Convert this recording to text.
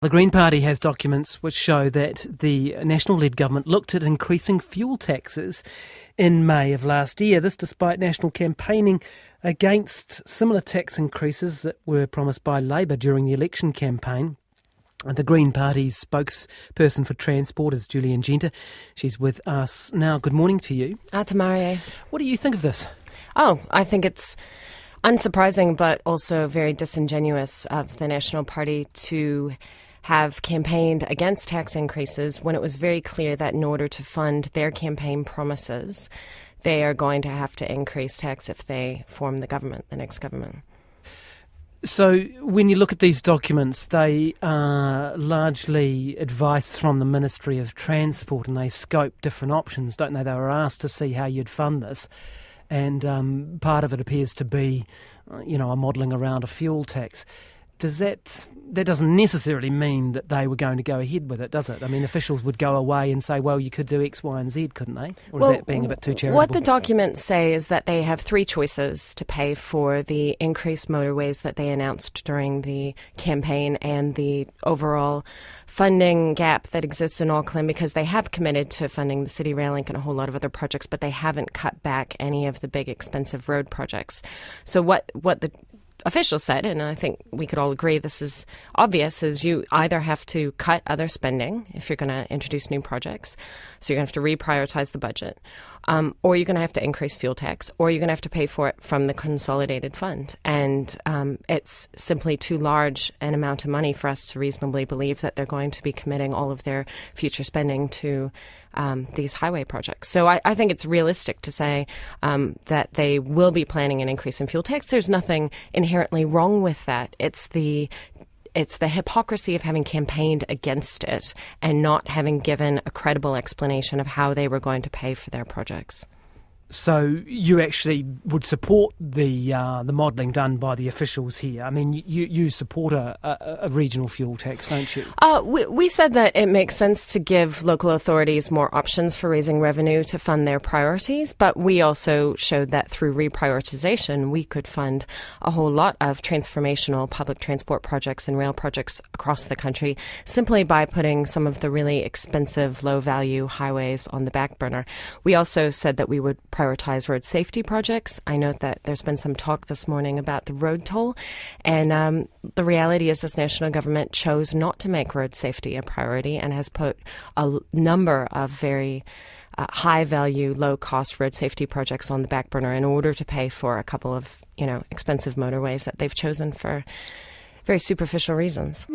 The Green Party has documents which show that the National-led government looked at increasing fuel taxes in May of last year. This despite national campaigning against similar tax increases that were promised by Labour during the election campaign. The Green Party's spokesperson for transport is Julie-Anne Genter. She's with us now. Good morning to you. Tamarie. What do you think of this? I think it's unsurprising but also very disingenuous of the National Party to have campaigned against tax increases when it was very clear that in order to fund their campaign promises, they are going to have to increase tax if they form the government, the next government. So when you look at these documents, they are largely advice from the Ministry of Transport and they scope different options, don't they? They were asked to see how you'd fund this, and part of it appears to be, a modelling around a fuel tax. That doesn't necessarily mean that they were going to go ahead with it, does it? I mean, officials would go away and say, well, you could do X, Y and Z, couldn't they? Or is that being a bit too charitable? What the documents say is that they have three choices to pay for the increased motorways that they announced during the campaign and the overall funding gap that exists in Auckland, because they have committed to funding the City Rail Link and a whole lot of other projects, but they haven't cut back any of the big expensive road projects. So what the officials said, and I think we could all agree this is obvious, is you either have to cut other spending if you're going to introduce new projects, so you're going to have to reprioritize the budget, or you're going to have to increase fuel tax, or you're going to have to pay for it from the consolidated fund. And it's simply too large an amount of money for us to reasonably believe that they're going to be committing all of their future spending to these highway projects. So I think it's realistic to say that they will be planning an increase in fuel tax. There's nothing inherently wrong with that. It's the hypocrisy of having campaigned against it and not having given a credible explanation of how they were going to pay for their projects. So you actually would support the modelling done by the officials here. I mean, you support a regional fuel tax, don't you? We said that it makes sense to give local authorities more options for raising revenue to fund their priorities, but we also showed that through reprioritisation we could fund a whole lot of transformational public transport projects and rail projects across the country simply by putting some of the really expensive, low-value highways on the back burner. We also said that we would prioritize road safety projects. I note that there's been some talk this morning about the road toll, and the reality is this national government chose not to make road safety a priority and has put a number of very high-value, low-cost road safety projects on the back burner in order to pay for a couple of, expensive motorways that they've chosen for very superficial reasons.